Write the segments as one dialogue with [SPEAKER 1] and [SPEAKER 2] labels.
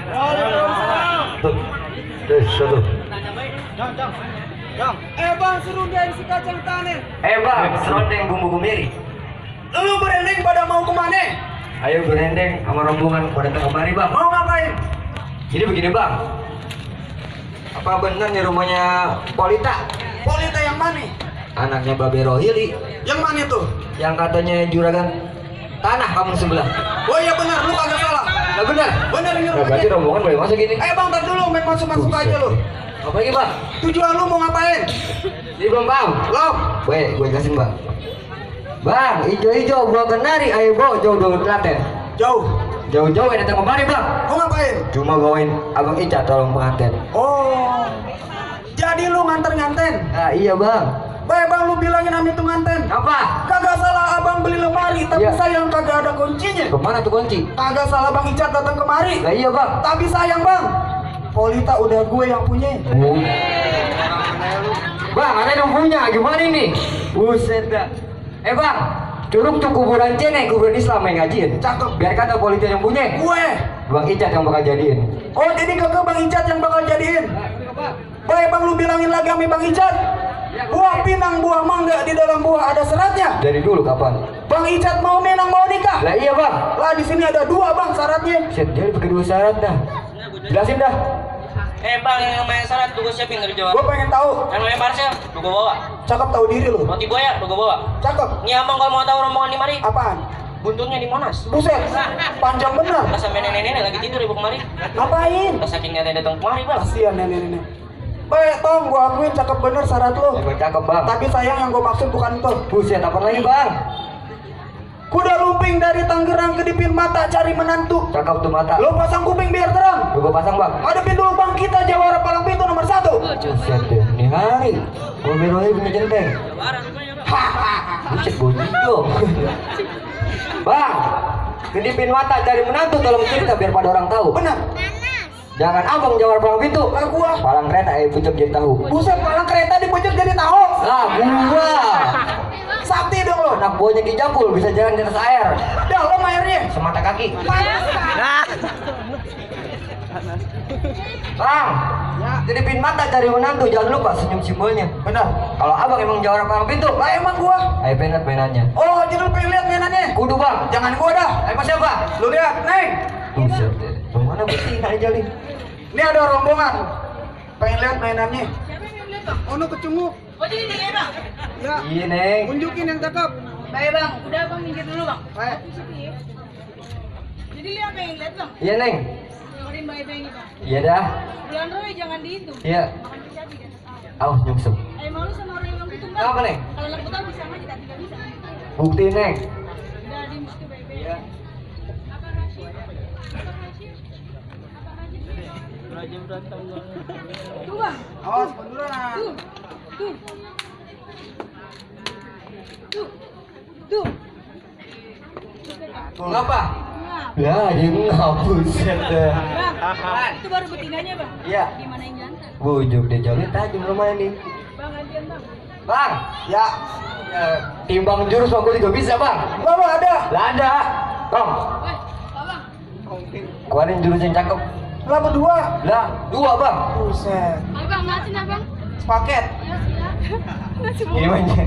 [SPEAKER 1] Satu.
[SPEAKER 2] Bang, serundeng si kacang tanah.
[SPEAKER 1] Bang, serundeng bumbu kemiri.
[SPEAKER 2] Lu berending pada mau kemana?
[SPEAKER 1] Ayo berendeng sama rombongan pada datang kemari bang.
[SPEAKER 2] Mau ngapain?
[SPEAKER 1] Jadi begini bang. Apa benar nih rumahnya Polita?
[SPEAKER 2] Polita yang mana?
[SPEAKER 1] Anaknya Babe Rohili.
[SPEAKER 2] Yang mana tuh?
[SPEAKER 1] Yang katanya juragan tanah kamu sebelah.
[SPEAKER 2] Oh iya benar, lu kagak salah.
[SPEAKER 1] Nggak benar?
[SPEAKER 2] Benar ini
[SPEAKER 1] Nah, berarti
[SPEAKER 2] rumahnya.
[SPEAKER 1] rombongan boleh masuk gini.
[SPEAKER 2] Bang, tar dulu, main masuk aja lu.
[SPEAKER 1] Apa lagi bang?
[SPEAKER 2] Tujuan lu mau ngapain?
[SPEAKER 1] Jadi belum paham.
[SPEAKER 2] Lo,
[SPEAKER 1] Gue jelasin bang. Bang, ijo-ijo gua kenari, ayo bawa jauh-jauh Klaten.
[SPEAKER 2] jauh.
[SPEAKER 1] Jauh-jauh yang datang kemari bang.
[SPEAKER 2] Mau ngapain?
[SPEAKER 1] Cuma bawain Abang Ica tolong pengantin.
[SPEAKER 2] Oh, jadi lu nganter-nganten?
[SPEAKER 1] Ah iya bang.
[SPEAKER 2] Baik bang, lu bilangin Ami tuh nganten.
[SPEAKER 1] Apa?
[SPEAKER 2] Kagak salah abang beli lemari, tapi
[SPEAKER 1] Iya.
[SPEAKER 2] sayang kagak ada kuncinya.
[SPEAKER 1] Kemana tuh kunci?
[SPEAKER 2] Kagak salah bang Icat datang kemari,
[SPEAKER 1] Lah iya bang.
[SPEAKER 2] tapi sayang bang, Polita udah gue yang punya.
[SPEAKER 1] Oh. Bang, ada yang punya, gimana ini? Buset dah. Bang, curug tuh kuburan cene, kuburan Islam yang ngajiin.
[SPEAKER 2] Cakep.
[SPEAKER 1] Biar kata politik yang punya.
[SPEAKER 2] Gue.
[SPEAKER 1] Bang Icat yang bakal jadiin.
[SPEAKER 2] Oh jadi kagak bang Icat yang bakal jadiin. Baik bang, lu bilangin lagi sama bang Icat. Buah pinang, buah mangga, di dalam buah ada seratnya.
[SPEAKER 1] Dari dulu kapan?
[SPEAKER 2] Bang Icat mau menang, mau nikah.
[SPEAKER 1] Lah iya bang.
[SPEAKER 2] Lah di sini ada dua bang syaratnya.
[SPEAKER 1] Set, jadi pakai dua syarat dah. Jelasin dah.
[SPEAKER 3] Bang, yang namanya syarat tuh gue siapin dari Jawa.
[SPEAKER 2] Gue pengen tahu.
[SPEAKER 3] Yang namanya parcel, tuh gue bawa.
[SPEAKER 2] Cakep tahu diri lu.
[SPEAKER 3] Roti buaya, tuh gue bawa.
[SPEAKER 2] Cakep.
[SPEAKER 3] Nih abang kalau mau tahu rombongan di mari,
[SPEAKER 2] Apaan?
[SPEAKER 3] buntutnya di Monas.
[SPEAKER 2] Buset. Panjang bener.
[SPEAKER 3] Pas sampai nenek-nenek lagi tidur ibu kemari.
[SPEAKER 2] Ngapain?
[SPEAKER 3] Pas saking nenek datang kemari bang.
[SPEAKER 2] Kasian nenek-nenek. Baik Tom, gua akuin cakep bener syarat lu.
[SPEAKER 1] Emang cakep bang.
[SPEAKER 2] Tapi sayang yang gua maksud bukan itu.
[SPEAKER 1] Buset, apa lagi bang?
[SPEAKER 2] Kuda lumping dari Tangerang kedipin mata cari menantu.
[SPEAKER 1] Cakep tuh mata.
[SPEAKER 2] Lo pasang kuping biar terang.
[SPEAKER 1] Gua pasang bang.
[SPEAKER 2] Hadapin dulu bang kita Jawara palang pintu nomor 1.
[SPEAKER 1] Buset deh, nih hari. Gua berohi punya centeng. Buset bojijo. Bang, kedipin mata cari menantu, tolong cerita biar pada orang tahu.
[SPEAKER 2] Benar.
[SPEAKER 1] Jangan abang jawab palang pintu.
[SPEAKER 2] Lah gua.
[SPEAKER 1] Palang kereta pucuk jadi tahu.
[SPEAKER 2] Buset palang kereta di pojok jadi tahu.
[SPEAKER 1] Lah gua.
[SPEAKER 2] Sakti dong lo.
[SPEAKER 1] Anak buahnya Ki Jambul bisa jalan di atas air.
[SPEAKER 2] Dalam airnya.
[SPEAKER 1] Semata kaki.
[SPEAKER 2] Panas.
[SPEAKER 1] Bang,
[SPEAKER 2] Ya.
[SPEAKER 1] kedipin mata cari menantu, jangan lupa senyum simbolnya.
[SPEAKER 2] Benar.
[SPEAKER 1] Kalau abang emang jawab palang pintu,
[SPEAKER 2] Lah emang gua.
[SPEAKER 1] ayo penat mainannya.
[SPEAKER 2] Oh jadi lu pengen lihat mainannya.
[SPEAKER 1] Kudu bang.
[SPEAKER 2] Jangan gua dah.
[SPEAKER 1] Ayo siapa?
[SPEAKER 2] Lu lihat, Neng.
[SPEAKER 1] Buset deh. Kemana bersih kali jali?
[SPEAKER 2] Ini ada rombongan. Pengen lihat mainannya. Ono kecungu.
[SPEAKER 4] Oh jadi dia bang?
[SPEAKER 2] Ya.
[SPEAKER 1] Iya neng.
[SPEAKER 2] Tunjukin yang cakep.
[SPEAKER 4] Baik bang, udah bang minggir dulu bang.
[SPEAKER 2] Baik.
[SPEAKER 4] Jadi lihat pengen lihat bang.
[SPEAKER 1] Iya neng.
[SPEAKER 4] Dengerin baik-baik ini bang.
[SPEAKER 1] Iya dah.
[SPEAKER 4] Bulan Roy jangan dihitung.
[SPEAKER 1] Iya.
[SPEAKER 4] Makan kecapi kan.
[SPEAKER 1] Aw nyungsep.
[SPEAKER 4] Malu sama orang yang gitu bang.
[SPEAKER 1] Apa neng?
[SPEAKER 4] Kalau anak putar bisa aja tapi nggak bisa.
[SPEAKER 1] Bukti neng.
[SPEAKER 4] Udah di mesti baik-baik.
[SPEAKER 1] Iya.
[SPEAKER 4] Apa rahasia? Apa rahasia? Apa rahasia? Tuh bang.
[SPEAKER 2] Awas beneran.
[SPEAKER 4] Tuh. Tuh. Tuh. Tuh.
[SPEAKER 1] Ngapa?
[SPEAKER 4] Nah,
[SPEAKER 1] Ya, dia ngabuset deh.
[SPEAKER 4] bang, itu baru betinanya bang.
[SPEAKER 1] Iya.
[SPEAKER 4] Gimana yang jantan?
[SPEAKER 1] Bujuk deh jauhnya tajam rumah ini.
[SPEAKER 4] Bang gantian bang.
[SPEAKER 1] Bang,
[SPEAKER 2] Ya.
[SPEAKER 1] timbang jurus aku juga bisa bang.
[SPEAKER 2] Bawa ada.
[SPEAKER 1] Lah ada. Bang,
[SPEAKER 4] Weh, bang.
[SPEAKER 1] keluarin jurus yang cakep.
[SPEAKER 2] Lah berdua.
[SPEAKER 1] Lah, dua bang.
[SPEAKER 2] Buset.
[SPEAKER 4] Ayo bang, ngasih nah bang.
[SPEAKER 2] Sepaket.
[SPEAKER 4] Ya siap. Ngasih bang.
[SPEAKER 1] Ini aja.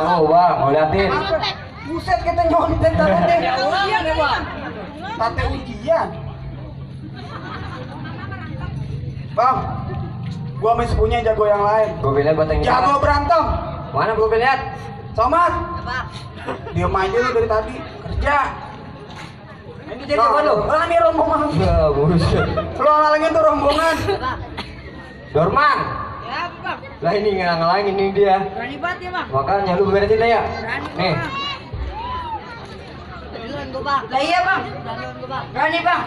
[SPEAKER 1] Oh bang, mau liatin.
[SPEAKER 2] Buset kita nyontek tadi.
[SPEAKER 4] Ujian ya bang.
[SPEAKER 2] Tate ujian. Bang, gua masih punya jago yang lain.
[SPEAKER 1] Gue bilang buat yang
[SPEAKER 2] Jago berantem.
[SPEAKER 1] Mana gue lihat?
[SPEAKER 2] Somad,
[SPEAKER 4] Bang.
[SPEAKER 2] diam aja lu dari tadi. Kerja.
[SPEAKER 1] Ini jadi apa lu?
[SPEAKER 2] Lah ini rombongan.
[SPEAKER 1] Ya buset.
[SPEAKER 2] Lu halangin tuh rombongan.
[SPEAKER 4] Bang.
[SPEAKER 1] Dorman.
[SPEAKER 4] Ya bang.
[SPEAKER 1] Lah ini ngalangin ini dia.
[SPEAKER 4] Berani banget ya bang.
[SPEAKER 1] Makanya lu beresin aja.
[SPEAKER 4] Berani
[SPEAKER 1] Nih.
[SPEAKER 4] bang. Duluan gua bang. Lah iya bang. Duluan gua bang. Berani bang.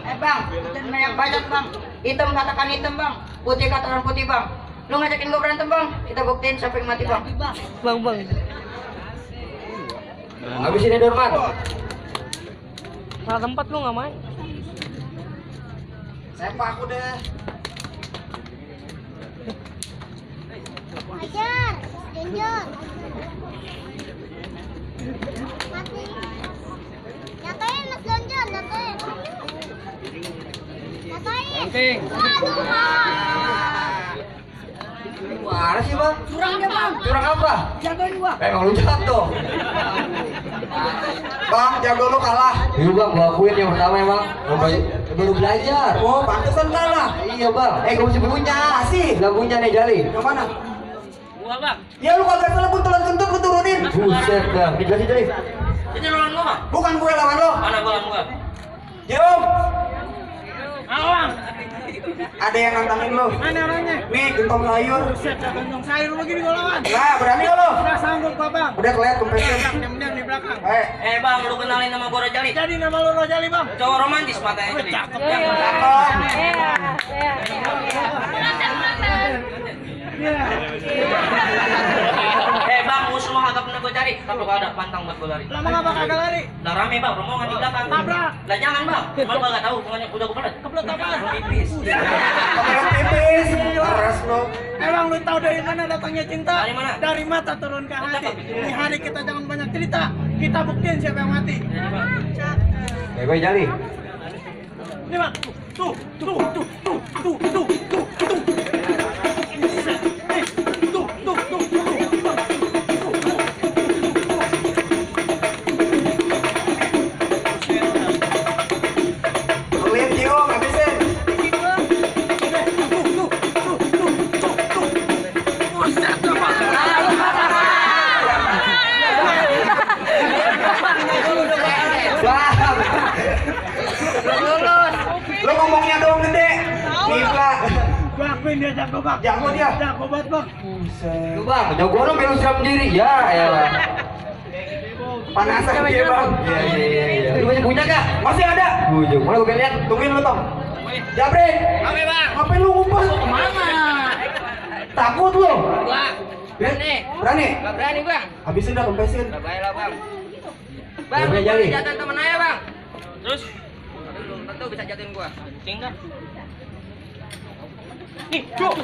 [SPEAKER 4] Bang, jangan banyak bacot bang. Hitam katakan hitam bang. Putih katakan putih bang. Lu ngajakin gua berantem bang. Kita buktiin sampai mati bang. Bang bang.
[SPEAKER 1] Habis ini Dorman.
[SPEAKER 4] Salah tempat lu nggak main.
[SPEAKER 2] Sepak aku deh.
[SPEAKER 5] Ajar, Jonjon. Mati. Nyatain Mas Jonjon, nyatain. Nyatain.
[SPEAKER 1] Mana sih bang?
[SPEAKER 4] Curang dia bang.
[SPEAKER 1] Curang apa?
[SPEAKER 4] Jagain gua.
[SPEAKER 1] Emang lu jatuh.
[SPEAKER 2] Bang, jago lu kalah.
[SPEAKER 1] Iya bang, gua akuin yang pertama emang baru belajar.
[SPEAKER 2] Oh, pantesan kalah.
[SPEAKER 1] Iya bang, gua masih punya.
[SPEAKER 2] Masih.
[SPEAKER 1] Gak punya nih Jali.
[SPEAKER 2] Yang mana?
[SPEAKER 3] Gua bang.
[SPEAKER 2] Ya lu kagak salah pun telan kentut lu turunin.
[SPEAKER 1] Buset bang, dijelasin Jali.
[SPEAKER 3] Ini lawan gua bang.
[SPEAKER 2] Bukan gue lawan lo.
[SPEAKER 3] Mana gua lawan gua?
[SPEAKER 2] Jom.
[SPEAKER 3] Bang.
[SPEAKER 2] Ada yang nantangin lo.
[SPEAKER 6] Mana orangnya?
[SPEAKER 2] Nih, gentong sayur.
[SPEAKER 6] Buset, gentong sayur begini gua lawan.
[SPEAKER 2] Nah, berani gak lo?
[SPEAKER 6] Nggak sanggup gua bang.
[SPEAKER 2] Udah kelihatan kempesin.
[SPEAKER 6] Diam-diam di belakang.
[SPEAKER 3] Bang, lu kenalin nama gua Rojali.
[SPEAKER 6] Jadi nama lu Rojali bang.
[SPEAKER 3] Cowok romantis matanya jadi.
[SPEAKER 6] Cakep.
[SPEAKER 3] Bang, musuh mah kagak pernah gua cari. Tapi kalau ada pantang buat gua lari.
[SPEAKER 6] Lama ngapa kagak lari?
[SPEAKER 3] Lah rame bang, rombongan di belakang.
[SPEAKER 6] Tabrak.
[SPEAKER 3] Lah jangan bang, malu kagak tahu hubungannya udah gua pelet.
[SPEAKER 6] Kebelet apaan?
[SPEAKER 3] Pipis.
[SPEAKER 2] Kebelet pipis. Keras lo.
[SPEAKER 6] Emang lu tahu dari mana datangnya cinta?
[SPEAKER 3] Dari mana?
[SPEAKER 6] Dari mata turun ke hati. Di hari kita jangan banyak cerita. Kita buktiin siapa yang mati.
[SPEAKER 1] Gue Jali.
[SPEAKER 6] Ini bang. Tuh. Buset. Tuh.
[SPEAKER 2] Lihat Jio, ngabisin.
[SPEAKER 1] Bang.
[SPEAKER 2] Lo ngomongnya dong gede. Gila.
[SPEAKER 6] Gua akuin dia jago bang.
[SPEAKER 2] Jago dia.
[SPEAKER 6] Jago banget bang.
[SPEAKER 2] Buset.
[SPEAKER 1] Lu bang, jago lu belum siram diri. Ya elah.
[SPEAKER 2] Panasan dia bang.
[SPEAKER 1] Iya. Lu masih punya kah?
[SPEAKER 2] Masih ada.
[SPEAKER 1] Bujuk, mana gue lihat?
[SPEAKER 2] Tungguin lu Tom. Jabrik.
[SPEAKER 3] Rame bang.
[SPEAKER 2] Ngapain lu ngumpul?
[SPEAKER 3] Kemana?
[SPEAKER 2] Takut lu?
[SPEAKER 3] Gua. Berani.
[SPEAKER 2] Berani?
[SPEAKER 3] Gak berani bang.
[SPEAKER 2] Habisin dah kempesin.
[SPEAKER 3] Gak baik lah bang.
[SPEAKER 1] Bang, lu Jali.
[SPEAKER 3] Jatuhin temen aja bang. Terus? Belum tentu bisa jatuhin gua. Tinggal. Nih, cuk.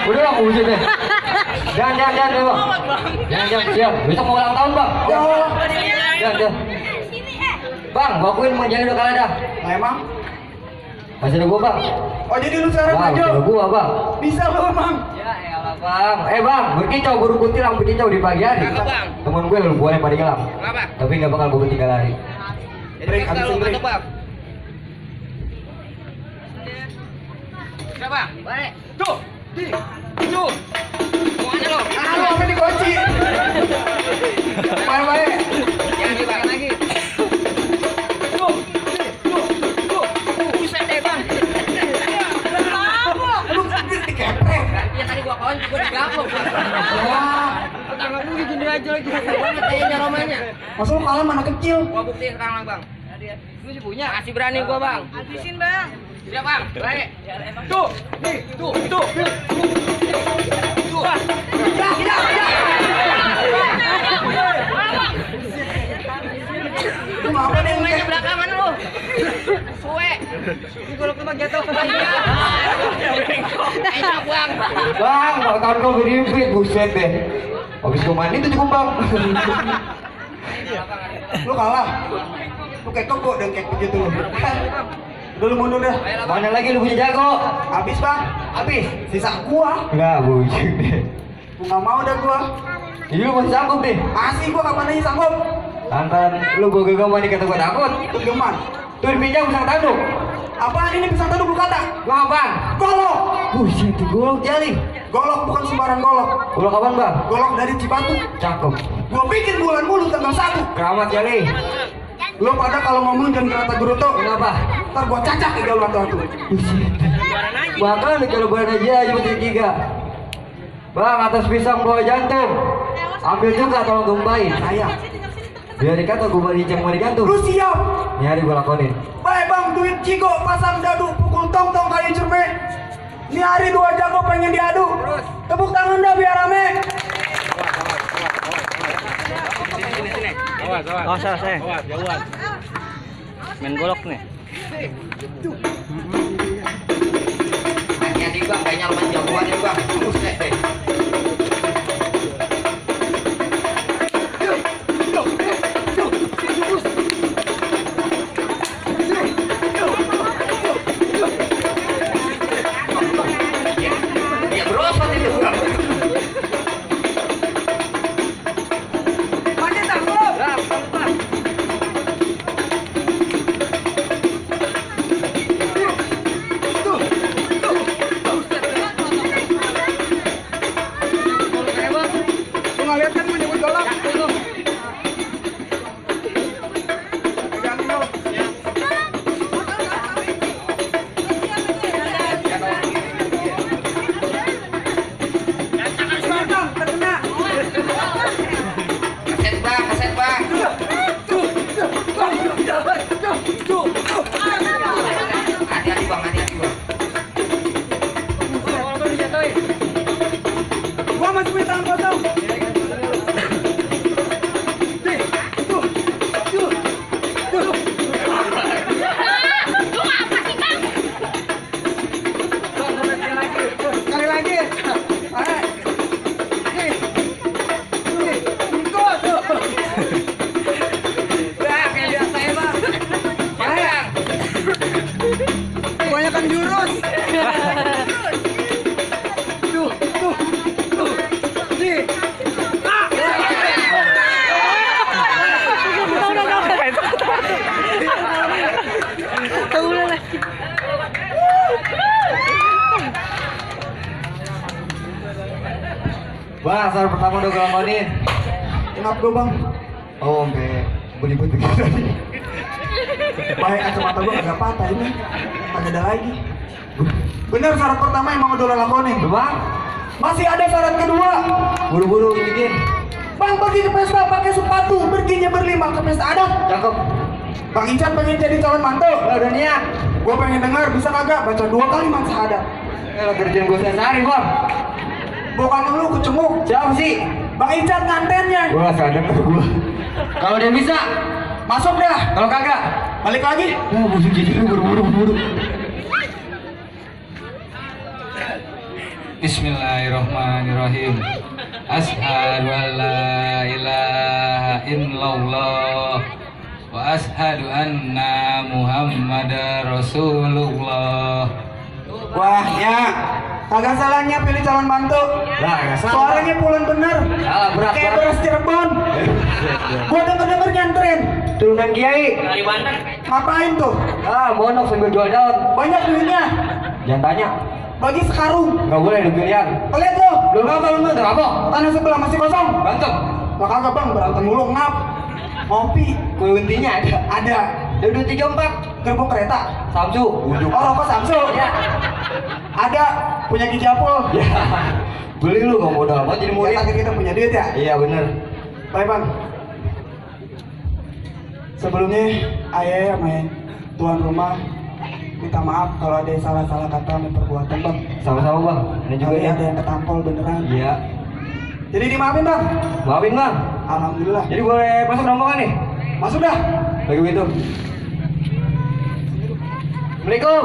[SPEAKER 1] Udah bang, bujuk deh. Jangan deh bang. Jangan siap. Besok mau ulang tahun bang.
[SPEAKER 2] Oh.
[SPEAKER 1] Jangan. Bang, gua akuin mau Jali udah kalah dah.
[SPEAKER 2] Nah, emang?
[SPEAKER 1] Masih ada gua bang.
[SPEAKER 2] Oh jadi lu sekarang
[SPEAKER 1] Bang,
[SPEAKER 2] maju?
[SPEAKER 1] masih ada gua bang.
[SPEAKER 2] Bisa lu emang?
[SPEAKER 1] Ya elah bang. Bang, berkicau buru kutilang berkicau di pagi hari.
[SPEAKER 3] Kenapa, Bang?
[SPEAKER 1] Temen gue lu boleh pada ngelam.
[SPEAKER 3] Kenapa?
[SPEAKER 1] Tapi nggak bakal gue tinggal lari.
[SPEAKER 2] Break, habisin break.
[SPEAKER 3] bang. Siapa? Balik. Tuh. Mau ada lo?
[SPEAKER 2] Ah lu apa dikunci? Baik.
[SPEAKER 3] Jangan dibalik lagi. Buset deh bang.
[SPEAKER 2] Lu dikeprek.
[SPEAKER 3] Gantian tadi gua kunci, gua digabung.
[SPEAKER 2] Wah.
[SPEAKER 3] Tangan lu gini aja lagi. Banget kayaknya romanya.
[SPEAKER 2] Masa lu kalah mana kecil?
[SPEAKER 3] Gua buktiin sekarang bang. Lu sih punya. Masih berani gua bang. Habisin bang. Siap bang. Baik. Tuh. Nih. Tuh. Tuh.
[SPEAKER 2] Lu ngapa nih
[SPEAKER 3] Mainnya belakangan lu. Suwe. Ini gua lupa jatuh. Enak bang.
[SPEAKER 1] Bang, kalau tahun kau berimpit, buset deh. Habis gue mandi tuh cukup bang.
[SPEAKER 2] Lu kalah. Lu kayak kok dan kayak begitu lu. Dulu mundur dah.
[SPEAKER 1] Mana lagi lu punya jago?
[SPEAKER 2] Habis bang.
[SPEAKER 1] Habis.
[SPEAKER 2] Sisa gua.
[SPEAKER 1] Nggak bujuk deh.
[SPEAKER 2] Gua nggak mau dah gua.
[SPEAKER 1] Jadi lu masih sanggup deh.
[SPEAKER 2] Masih gua kapan aja sanggup.
[SPEAKER 1] Lantaran lu gue gegaman dikata gue takut.
[SPEAKER 2] Kegeman.
[SPEAKER 1] Tuh dipinjam pisang tanduk.
[SPEAKER 2] Apaan ini pisang tanduk lu kata?
[SPEAKER 1] Gua bang.
[SPEAKER 2] Golok.
[SPEAKER 1] Buset, golok Jali.
[SPEAKER 2] Golok bukan sembarang golok.
[SPEAKER 1] Golok kapan bang?
[SPEAKER 2] Golok dari Cibatu.
[SPEAKER 1] Cakep.
[SPEAKER 2] Gua bikin bulan mulu tanggal 1.
[SPEAKER 1] Keramat Jali.
[SPEAKER 2] Lu pada kalau ngomong jangan kata gerutu.
[SPEAKER 1] Kenapa?
[SPEAKER 2] Ntar gua cacak ke gaul waktu itu.
[SPEAKER 1] Buset. Bahkan kalau bulan aja cuma 3. Bang, atas pisang bawah jantung. Ambil juga tolong tumpahin.
[SPEAKER 2] Saya.
[SPEAKER 1] Biar dikata gue balik mau digantung.
[SPEAKER 2] Lu siap?
[SPEAKER 1] Ini hari gue lakonin.
[SPEAKER 2] Baik bang, duit cigo, pasang dadu, pukul tong-tong kayu cermin. Ini hari dua jago pengen diadu. Tepuk tangan dah biar rame.
[SPEAKER 3] Awas, saya. Main golok nih.
[SPEAKER 1] Hati-hati bang, kayaknya lepas jagoan ya bang. Buset deh. Ya berosot itu bang. Kaset bang. Hati-hati bang, hati-hati bang.
[SPEAKER 2] Gua masih punya tangan kosong. Sekali lagi. Kebanyakan jurus. Nih.
[SPEAKER 1] Bang, saat pertama udah gelangkonin.
[SPEAKER 2] Kenapa gue bang?
[SPEAKER 1] Oh, sampai belibet begitu tadi.
[SPEAKER 2] Baik kacamata gue agak patah ini. Kagak ada lagi. Bener syarat pertama emang udah lo lakonin.
[SPEAKER 1] Bang,
[SPEAKER 2] Masih ada syarat kedua.
[SPEAKER 1] buru-buru bikin.
[SPEAKER 2] Bang pergi ke pesta pakai sepatu, perginya berlima ke pesta adat.
[SPEAKER 1] Cakep.
[SPEAKER 2] Bang Ican pengen jadi calon mantu.
[SPEAKER 1] Udah niat.
[SPEAKER 2] Gue pengen dengar bisa kagak baca 2 kalimat syahadat.
[SPEAKER 1] Kerjaan gue sehari bang.
[SPEAKER 2] Bukan lu kecemuk.
[SPEAKER 1] Siapa sih?
[SPEAKER 2] Bang Ican ngantennya.
[SPEAKER 1] Gua sadar ke gua. Kalau dia bisa,
[SPEAKER 2] Masuk dah.
[SPEAKER 1] kalau kagak,
[SPEAKER 2] Balik lagi.
[SPEAKER 1] busuk jadi buru-buru.
[SPEAKER 7] Bismillahirrahmanirrahim. Asyhadu an la ilaha illallah wa asyhadu anna Muhammadar Rasulullah.
[SPEAKER 2] Wah ya, kagak salahnya pilih calon mantu.
[SPEAKER 1] Lah, nggak salah.
[SPEAKER 2] Suaranya pulen bener.
[SPEAKER 1] Salah, berat,
[SPEAKER 2] Kayak
[SPEAKER 1] berat.
[SPEAKER 2] beras Cirebon. Gua denger nyantren.
[SPEAKER 1] Turunan Kiai.
[SPEAKER 2] Ngapain tuh?
[SPEAKER 1] Ah, monok sambil jual daun.
[SPEAKER 2] Banyak duitnya.
[SPEAKER 1] Jangan tanya.
[SPEAKER 2] Bagi sekarung.
[SPEAKER 1] Nggak boleh ada pilihan.
[SPEAKER 2] Lihat lo.
[SPEAKER 1] Lu apa lu tuh? Apa?
[SPEAKER 2] Tanah sebelah masih kosong.
[SPEAKER 1] Banteng.
[SPEAKER 2] Lah kagak bang, berantem mulu ngap. Ngopi.
[SPEAKER 1] Kue intinya ada.
[SPEAKER 2] Ada.
[SPEAKER 1] Duduk 34.
[SPEAKER 2] Gerbong kereta.
[SPEAKER 1] Samsu. Ujuk.
[SPEAKER 2] Oh rokok Samsu.
[SPEAKER 1] Ya.
[SPEAKER 2] Ada. Punya Kijapul.
[SPEAKER 1] Ya. Beli lu nggak modal banget jadi
[SPEAKER 2] Ya
[SPEAKER 1] murid.
[SPEAKER 2] tadi kita punya duit ya.
[SPEAKER 1] Iya bener.
[SPEAKER 2] Baik bang. Sebelumnya ayah sama tuan rumah minta maaf kalau ada yang salah-salah kata sama perbuatan bang.
[SPEAKER 1] Sama-sama bang. Ini juga
[SPEAKER 2] Kali
[SPEAKER 1] ya.
[SPEAKER 2] ada yang ketampol beneran.
[SPEAKER 1] Iya.
[SPEAKER 2] Jadi dimaafin bang.
[SPEAKER 1] Maafin bang.
[SPEAKER 2] Alhamdulillah.
[SPEAKER 1] Jadi boleh masuk rombongan nih.
[SPEAKER 2] Masuk dah.
[SPEAKER 1] Bagi begitu. Assalamualaikum.